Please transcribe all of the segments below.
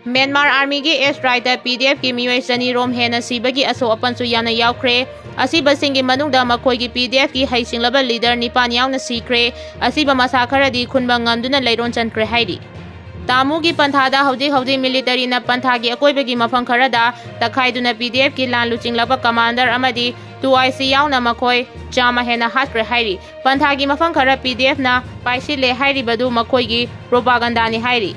Myanmar Army की air strike PDF की मियोई चनी रोम हेना सिबगी असो अपनसु याना यावख्रे असिबा सिंगी मनुंगदा मखोइगी PDF की हैसिंगलबा लीडर निपान यावना सिख्रे असिबा मसा खरदी खुनबा ngamduna leiron chankhre hairi Tamu की पंथादा हौजी मिलिटरी ना पंथा की अकोइबगी मफम खरदा तखाइदुना PDF की लान लुचिंगलबा कमांडर अमदी 2IC यावना मखोइ चामा हेना हात्रे हाइरी पंथा की मफम खरा PDF ना पाइसिले हाइरी बदु मखोइगी प्रोपागंडानी हाइरी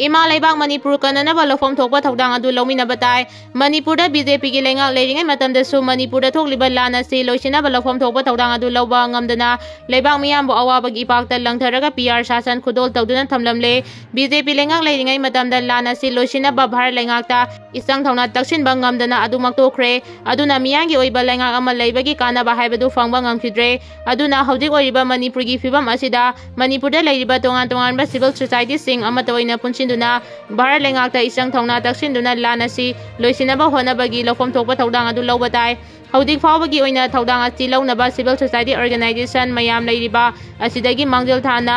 इमा लेबाक मणिपुर कननबा लफम थोकबा थौदांग अदु लौमिनबा ताइ मणिपुरदा BJP की लेंगाक लेरिङै मतमदसु मणिपुरदा थोकलिबा लान असि लोइसिनबा लफम थोकबा थौदांग अदु लौबा ngamdana लेबाक मियामबु अवाबगी इपाक्ता लंगथरगा PR शासन खुदोल तौदुना थमलमले BJP लेंगाक लेरिङै मतमदा लान असि लोइसिनबा भारत लेंगाकता इसंग थौना तक्सिनबा ngamdana अदुमक तोख्रे अदुना मियांगी ओइबा लेंगाक अमा लेबगी कानाबा हाइबदु फंगबा ngamखिद्रे अदुना हौजिक ओइबा मणिपुरगी फिबम असिदा मणिपुरदा लेरिबा तोंगान तोंगानबा सिविल सोसाइटी सिंग अमतोइना पुनसिनदुना भारत लेंगाकता इसंग थौना तक्सिनदुना लान असि लोइसिनबा होनबगी लफम थोकबा थौदांग अदु लौबा ताइ हौजिक फावबगी ओइना थौदांग असि लौनबा सिविल सोसाइटी ऑर्गेनाइजेशन मयाम लेरिबा असिदगी मांगजल थाना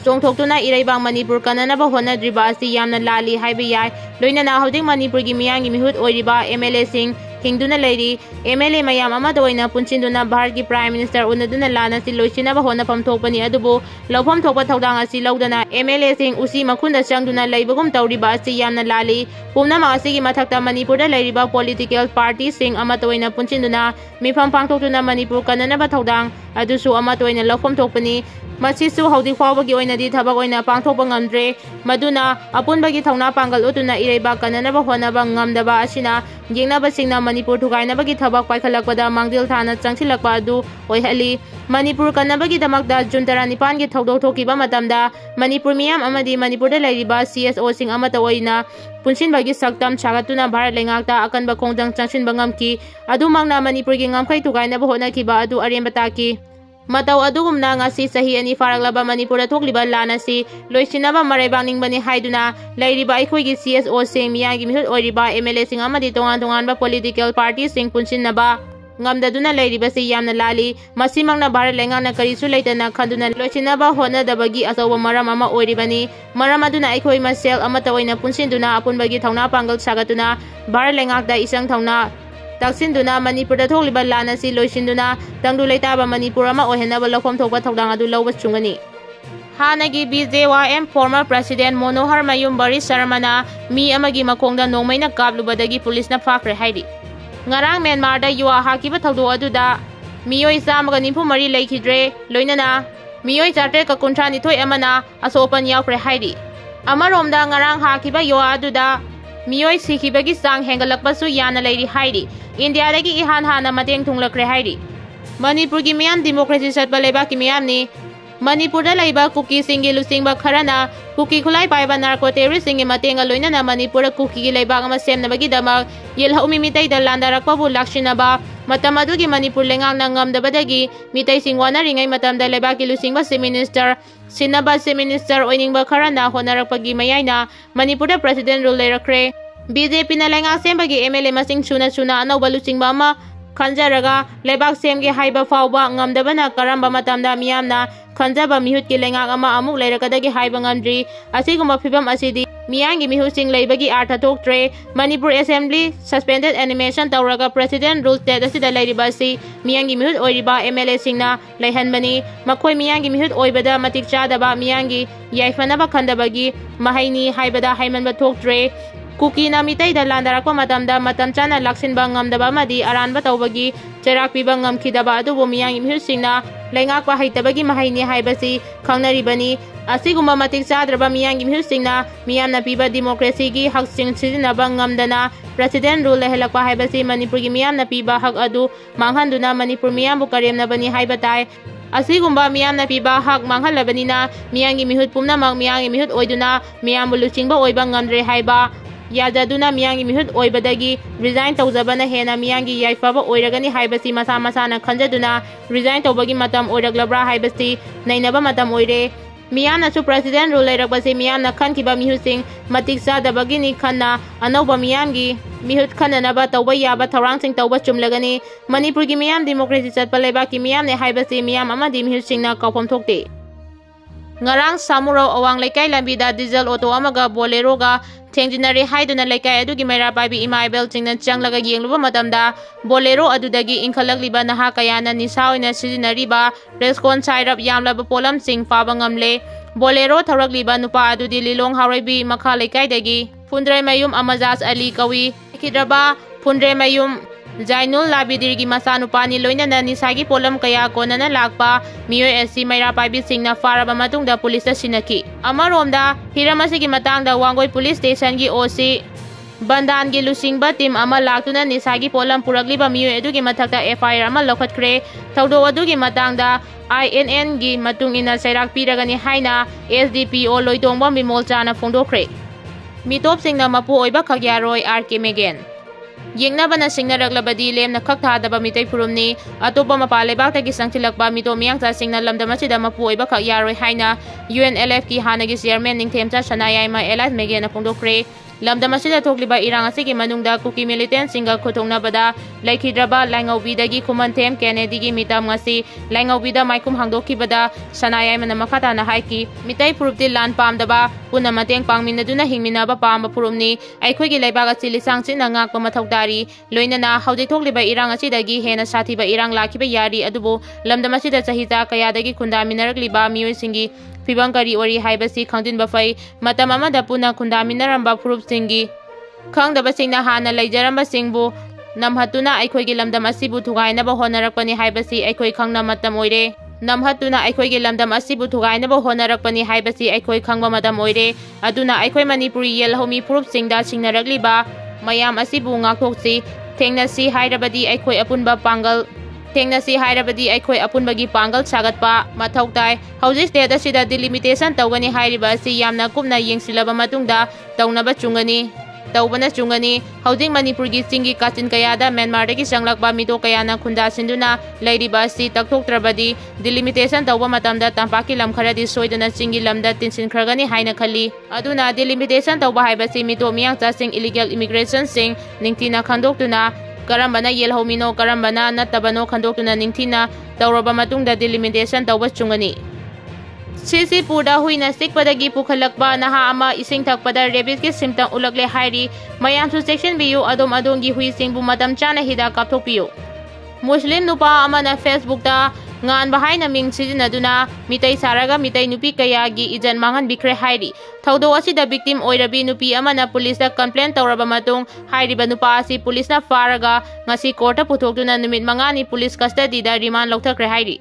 चोंथोक्तुना इरैबांग मणिपुर कननबा होनद्रिबा असि यामना लाली हाइबा याय लोइनना हौजिक मणिपुरगी मियांगी मिहुत ओइरिबा MLA सिंग हिंगदुना लेरी MLA मयाम अमद ओइना पुनसिनदुना भारत की प्राइम मिनिस्टर उनदुना लाना सि लोइसिनबा होनफम थोकपनि अदुबो लौफम थोकबा थौदांग असि लौदना MLA सिंग उसी मखुंदा चंगदुना लेबगुम तौरिबा असि यामना लाली पुमनामा असिगी मथक्ता मणिपुरदा लेरिबा पॉलिटिकल पार्टी सिंग अमद ओइना पुनसिनदुना मिफम पांगथोक्तुना मणिपुर कननबा थौदांग अदुसु अमद ओइना लौफम थोकपनि मसिसु हौजिक फावबगी ओइनादि थबक ओइना पांगथोकबा ngamdre मदुना अपुनबगी थौना पांगल उतुना इरैबा कननबा होनबा ngamdaba असिना येंगनबा सिंगना मणिपुर थुगाइनबगी थबक पाइखलकपदा मांगदिल थाना चंगसिलकपा अदु ओइहली मणिपुर कननबगी दमकदा जुन 19 की थौदोक थोकिबा मतमदा मणिपुर मियाम अमदि मणिपुरदा लेरिबा CSO सिंग अमता ओइना पुनसिनबगी सक्तम सागतुना भारत लेंगाकता अकनबा खोंजंग चंगसिनबा ngamki अदुमंगना मणिपुरगी ngamखै थुगाइनबा होनखिबा अदु अरेंबा ताकि मतौ अदुगुमना ngasi sahi ani faraglaba manipura thokliba lanasi loisinaba maraibangningbani haiduna leiriba aikhoigi CSO sing miyagi mihut oiriba MLA sing amadi tongan tongan ba political party sing punsinaba ngamdaduna leiriba si yamna lali masimangna bharat lengana karisu leitana khanduna loisinaba honadabagi asoba maram ama oiribani maram aduna aikhoi masel amata oina punsinduna apunbagi thauna pangal sagatuna bharat lengakda isang thauna तक्सिनदुना मणिपुरदा थोकलिबा लान असि लोइसिनदुना तंगदु लेताबा मणिपुर अमा ओहेनबा लौफम थोकबा थौदांग अदु लौबा चुंगनी हानगी BJYM former president मनोहर मयुंबरी शर्माना मी अमगी मखोंगदा नोंमैना काबलुबदगी पुलिसना फाख्रे हाइरि ngarang म्यांमारदा युवा हाकिबा थौदो अदुदा मियोइ चामगा निफु मरी लेखिद्रे लोइनना मियोइ चाटे का कुंठा निथोय अमना असोपन यावख्रे हाइरि अमरोमदा ngarang हाकिबा युवा अदुदा मियोइ सिखिबगी चांग हेंगलकपसु याना लेरि हाइरि India दगी इहान हाना मतेंग थुंगलक्रे हाइरि मणिपुर की मियाम democracy सतबा लेबा की मियामनी मणिपुरदा लेबा कुकी सिंगी लुसिंगबा खरना कुकी खुलाई पाइबा नार्को टेररिस्टिंग मतेंग लोइनना मणिपुर कुकी की लेबा अमा सेमनबगी दमक येलहौमी मितैदा लांदारकपबु लाक्सिनबा मतम अदुगी मणिपुर लेंगांगना ngamdabadagi मितै सिंग वानारिङै मतमदा लेबा की लुसिंगबा चीफ मिनिस्टर सिनबा चीफ मिनिस्टर ओइनिंगबा खरना होनरकपगी मयाइना मणिपुरदा प्रेसिडेंट रूल लेरखरे BJP ना लेंगा सेमबगी MLA मसिंग सुना सुना अनौबा लुचिंगबा अमा खंजरगा लेबाक सेमगे हाइबा फावबा ngamdabana karamba matamda मियामना खंजबा मिहुत की लेंगाक अमा अमुक लेरकदगी हाइबा ngamdri असिगुम्बा फिबम असिदि मियांगी मिहुसिंग लेबगी आर्थ थोक्ट्रे मणिपुर असेंबली सस्पेंडेड एनिमेशन तौरगा प्रेसिडेंट रूल स्टेट असिदा लेरिबासी मियांगी मिहुत ओइरिबा MLA सिंगना लेहनबनी मखोय मियांगी मिहुत ओइबदा मतिक चादबा मियांगी याइफनबा खंदबगी महैनी हाइबदा हाइमनबा थोक्ट्रे कुकी ना मितैदा लांदारकपा मतमदा मतम चाना लाक्सिनबा ngamdaba मदी अरानबा तौबगी चेराक पिबा ngamखिदबा अदुबो मियांगी मिहुसिंगना लेंगाकपा हैतबगी महैनी हाइबसी खंगनरिबनी असिगुम्बा मतिक चाद्रबा मियांगी मिहुसिंगना मियामना पिबा डेमोक्रेसी की हकसिंग सिजिनबा ngamdana प्रेसिडेंट रूल लेहलकपा हाइबसी मणिपुर की मियामना पिबा हक अदु मांगहंदुना मणिपुर मियामबु करेमनबनी हाइबताय असिगुम्बा मियामना पिबा हक मांगहलबनिना मियांगी मिहुत पुमनामक मियांगी मिहुत ओइदुना मियामबु लुचिंगबा ओइबा ngamdre हाइबा यादुना मियांगी मिहुत ओइबदगी रिजाइन तौजबना हेना मियांगी याइफबा ओइरगनी हाइबसी मसा मसाना खंजदुना रिजाइन तौबगी मतम ओइरगलब्रा हाइबसी नैनबा मतम ओइरे मियामनासु प्रेसिडेंट रूल लेरकबसी मियामना खनखिबा मिहुसिंग मतिक चादबगिनी खन्ना अनौबा मियांगी मिहुत खननबा तौबा याबा थौरांगसिंग तौबा चुमलगनी मणिपुर की मियाम डेमोक्रेसी चतपा लेबा की मियामने हाइबसी मियाम अमदि मिहुसिंगना कौफम थोक्ते। ngarang samuro awang laikai lambida diesel auto amaga bolero ga thengjinare haiduna laikai adugi maira paibi imaibel chingna changlaga yengluba matamda bolero adudagi inkhalagliba naha kayana nisa oina sijinariba respon sairap yamlaba polam sing paba ngamle bolero tharagliba nupa adudi lilong haurebi makha laikai dagi Fundre mayum amazas ali kawi kidraba Fundre mayum Jainul Labidirgi masanupani loinana nisagi polam kaya konana lakpa miyoy asi mayra paibi singna faraba matungda pulisa sinaki amaromda hiramasigi matangda Wangoi Police Station gi OC Bandan gi lusingba team ama laktuna nisagi polam puragliba miyoy adugi mathakta FIR ama lokhatkre thaudo adugi matangda INN gi matungina sairak piragani haina SDPO loitongba mimolchana phongdokre mitop singna mapu oiba khagyaroi RK Megan Yengnabana singnaraglabadi lemna khakthadaba mitai phurumni atopa mapalebakta gi sangthilakba mito miyangcha singna lamdamasida mapu oiba khak yaroi haina UNLF ki hanagi chairman ningthemcha sanayai ma Elias Megena phongdokre lamdamasida thokliba irang asigi manungda Kuki militant singa khotongnabada laikhidraba laingaubidagi khumanthem Kennedy gi mitam ngasi laingaubida maikum hangdokhibada sanayai mana makhata na haiki mitai phurupti lan pamdaba puna mateng pangminaduna hingminaba pamba phurumni aikhoigi laibaga chilisang chinna ngakpa mathaudari loinana haudik thokliba irang asidagi hena sathiba irang lakhiba yari adubu lamdamasida chahita kayadagi khundaminaragliba miyoi singi Pibang kari ori haibasi khangdin bafai matam amada puna khundaminaramba phurup singi khangdaba singna hana laijaramba singbu namhatuna aikhoigi lamdam asibu thugainaba honarakpani haibasi aikhoi khangna matam oire namhatuna aikhoigi lamdam asibu thugainaba honarakpani haibasi aikhoi khangba matam oire aduna aikhoi manipuri yelhomi phurup singda singnaragliba mayam asibu ngakthokchi thengnasi hairabadi aikhoi apunba pangal Tengnasi hairabadi aikhoi apunbagi pangal sagatpa mathau tai hauji state asida delimitation tawgani hairiba asi yamna kupna yengsilaba matungda tawnaba chungani tawbana chungani hauji manipur gi singi kachin kayada Myanmar dagi sanglakba mito kayana khunda sinduna lairiba asi takthoktrabadi delimitation tawba matamda tampaki lam kharadi soidana singi lamda tinsin khragani haina khali aduna delimitation tawba haibasi mito miyangcha sing illegal immigration sing ningtina khandoktuna Karambana yelhomino karambana natabano khandoktuna ningthina tawraba matungda delimitation tawba chungani Sisi puda huina chikpadagi pukhalakba naha ama ising thakpada rabies ki symptom ulakle hairi mayamsu section biu adom adongi hui singbu matam chana hida kapthokpiu Muslim nupa amana Facebook ta ngan bahai na ming sijinaduna mitai saraga mitai nupi kayagi ijan mangan bikre hairi thaudo asida victim oirabi nupi amana police da complaint tawraba matung hairiba nupa asi police na faraga ngasi court puthokduna numit mangani police custody da remand lokthakre hairi